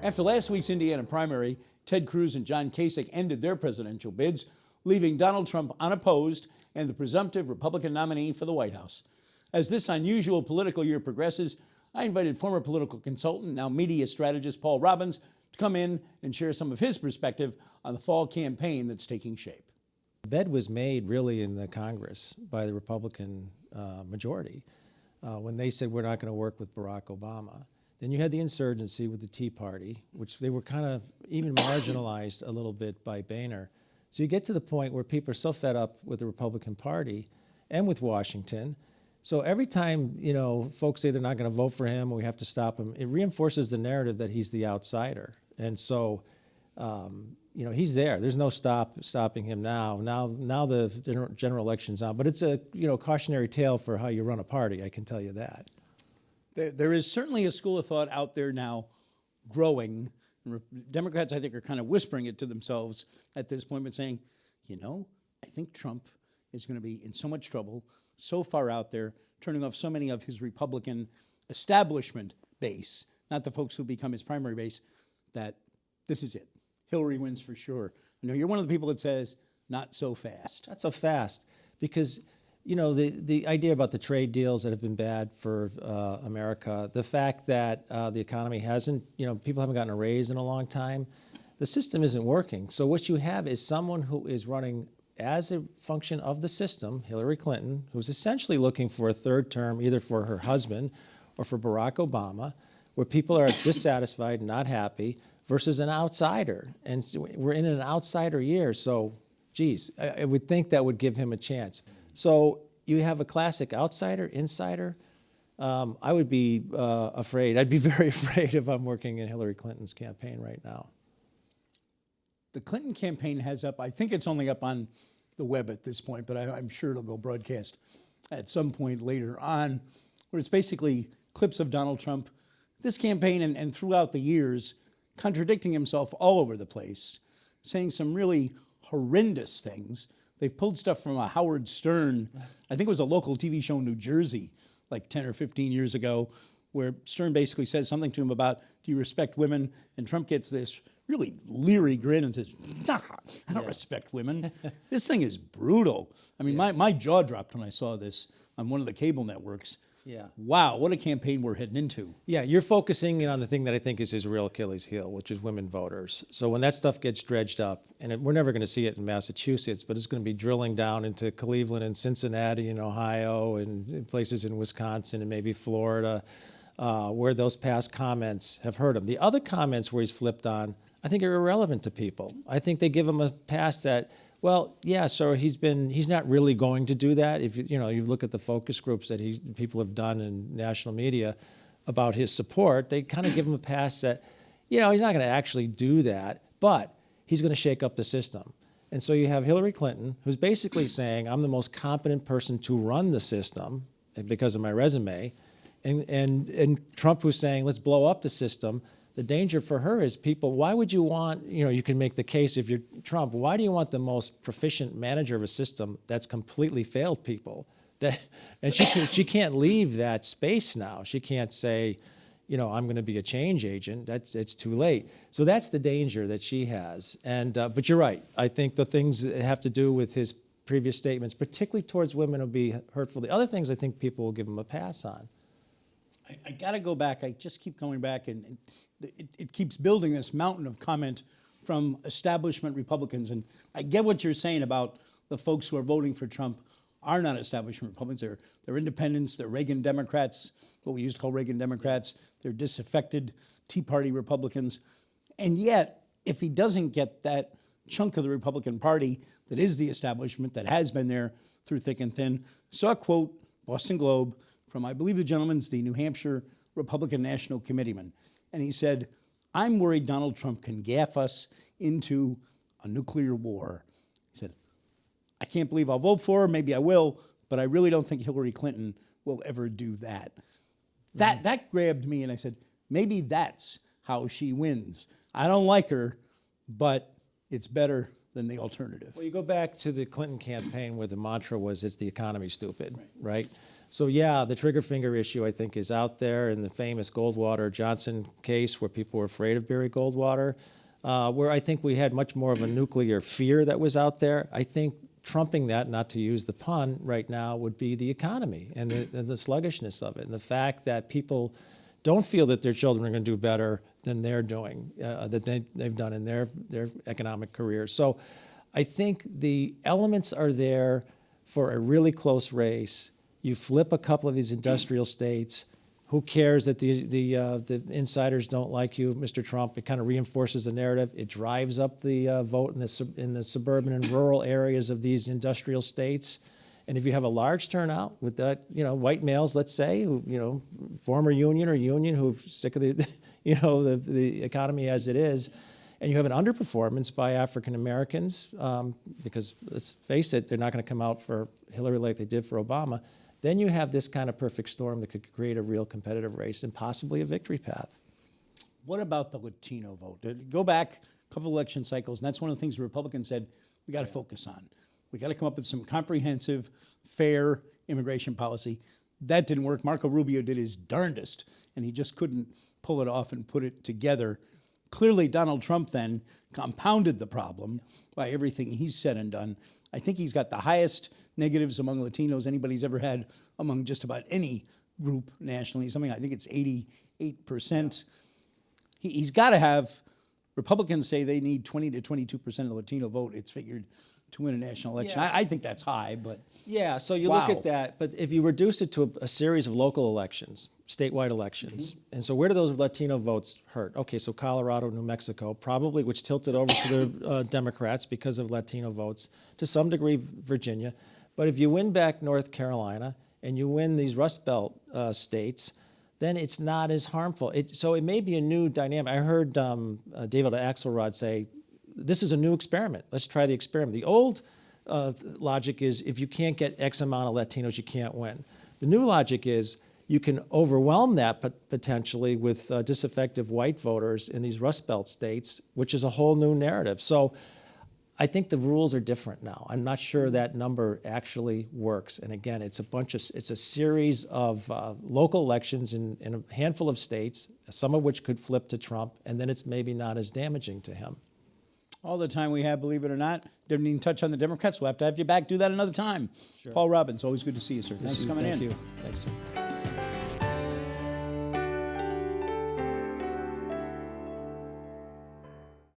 After last week's Indiana primary, Ted Cruz and John Kasich ended their presidential bids, leaving Donald Trump unopposed and the presumptive Republican nominee for the White House. As this unusual political year progresses, I invited former political consultant, now media strategist Paul Robbins, to come in and share some of his perspective on the fall campaign that's taking shape. The bed was made really in the Congress by the Republican majority when they said we're not going to work with Barack Obama. Then you had the insurgency with the Tea Party, which they were kind of even marginalized a little bit by Boehner. So you get to the point where people are so fed up with the Republican Party and with Washington. So every time, folks say they're not going to vote for him or we have to stop him, it reinforces the narrative that he's the outsider. And so, he's there. There's no stopping him now. Now the general election's on. But it's a, cautionary tale for how you run a party, I can tell you that. There is certainly a school of thought out there now growing. Democrats, I think, are kind of whispering it to themselves at this point, but saying, I think Trump is going to be in so much trouble, so far out there, turning off so many of his Republican establishment base, not the folks who become his primary base, that this is it. Hillary wins for sure. I know you're one of the people that says, not so fast. Not so fast, because the idea about the trade deals that have been bad for America, the fact that the economy hasn't, people haven't gotten a raise in a long time, the system isn't working. So what you have is someone who is running as a function of the system, Hillary Clinton, who's essentially looking for a third term, either for her husband or for Barack Obama, where people are dissatisfied, not happy, versus an outsider. And we're in an outsider year, so, geez, I would think that would give him a chance. So you have a classic outsider, insider. I would be afraid. I'd be very afraid if I'm working in Hillary Clinton's campaign right now. The Clinton campaign has up, I think it's only up on the web at this point, but I'm sure it'll go broadcast at some point later on, where it's basically clips of Donald Trump, this campaign and throughout the years, contradicting himself all over the place, saying some really horrendous things. They've pulled stuff from a Howard Stern, I think it was a local TV show in New Jersey, like 10 or 15 years ago, where Stern basically says something to him about, do you respect women? And Trump gets this really leery grin and says, nah, I don't respect women. This thing is brutal. I mean, my jaw dropped when I saw this on one of the cable networks. Yeah. Wow, what a campaign we're heading into. Yeah, you're focusing in on the thing that I think is his real Achilles heel, which is women voters. So when that stuff gets dredged up, and we're never going to see it in Massachusetts, but it's going to be drilling down into Cleveland and Cincinnati and Ohio and places in Wisconsin and maybe Florida, where those past comments have hurt him. The other comments where he's flipped on, I think are irrelevant to people. I think they give him a pass that, well, yeah, so he's not really going to do that. If you look at the focus groups that people have done in national media about his support, they kind of give him a pass that, he's not going to actually do that, but he's going to shake up the system. And so you have Hillary Clinton, who's basically saying, I'm the most competent person to run the system because of my resume, and Trump, who's saying, let's blow up the system. The danger for her is people, why would you want, you can make the case if you're Trump, why do you want the most proficient manager of a system that's completely failed people? And she can't leave that space now. She can't say, I'm going to be a change agent. It's too late. So that's the danger that she has. And but you're right. I think the things that have to do with his previous statements, particularly towards women, will be hurtful. The other things I think people will give him a pass on. I got to go back. I just keep going back, and it keeps building this mountain of comment from establishment Republicans. And I get what you're saying about the folks who are voting for Trump are not establishment Republicans. They're independents. They're Reagan Democrats, what we used to call Reagan Democrats. They're disaffected Tea Party Republicans. And yet, if he doesn't get that chunk of the Republican Party that is the establishment, that has been there through thick and thin, saw a quote, Boston Globe, from, I believe the gentleman's the New Hampshire Republican National Committeeman. And he said, I'm worried Donald Trump can gaff us into a nuclear war. He said, I can't believe I'll vote for her, maybe I will, but I really don't think Hillary Clinton will ever do that. That grabbed me, and I said, maybe that's how she wins. I don't like her, but it's better than the alternative. Well, you go back to the Clinton campaign where the mantra was, it's the economy, stupid, right? So yeah, the trigger finger issue I think is out there in the famous Goldwater-Johnson case where people were afraid of Barry Goldwater, where I think we had much more of a nuclear fear that was out there. I think trumping that, not to use the pun right now, would be the economy and the sluggishness of it, and the fact that people don't feel that their children are going to do better than they're doing, that they've done in their economic careers. So I think the elements are there for a really close race. You flip a couple of these industrial states. Who cares that the insiders don't like you, Mr. Trump? It kind of reinforces the narrative. It drives up the vote in the suburban and rural areas of these industrial states. And if you have a large turnout with that, white males, let's say, who, former union or union, who're sick of the, the economy as it is, and you have an underperformance by African Americans, because let's face it, they're not going to come out for Hillary like they did for Obama. Then you have this kind of perfect storm that could create a real competitive race and possibly a victory path. What about the Latino vote? Go back a couple election cycles, and that's one of the things the Republicans said we got to focus on. We got to come up with some comprehensive, fair immigration policy. That didn't work. Marco Rubio did his darndest, and he just couldn't pull it off and put it together. Clearly, Donald Trump then compounded the problem by everything he's said and done. I think he's got the highest negatives among Latinos anybody's ever had among just about any group nationally. I think it's 88%. He's got to have, Republicans say they need 20 to 22% of the Latino vote, it's figured, to win a national election. Yeah. I think that's high, but yeah, so you wow. look at that, but if you reduce it to a series of local elections, statewide elections, and so where do those Latino votes hurt? Okay, so Colorado, New Mexico, probably, which tilted over to the Democrats because of Latino votes, to some degree Virginia. But if you win back North Carolina and you win these Rust Belt states, then it's not as harmful. So it may be a new dynamic. I heard David Axelrod say, this is a new experiment. Let's try the experiment. The old logic is if you can't get X amount of Latinos, you can't win. The new logic is you can overwhelm that potentially with disaffected white voters in these Rust Belt states, which is a whole new narrative. So I think the rules are different now. I'm not sure that number actually works. And again, it's a series of local elections in a handful of states, some of which could flip to Trump, and then it's maybe not as damaging to him. all the time we have, believe it or not. Didn't even touch on the Democrats. We'll have to have you back. Do that another time. Sure. Paul Robbins, always good to see you, sir. Thanks for coming in. Thank you. Thanks, sir.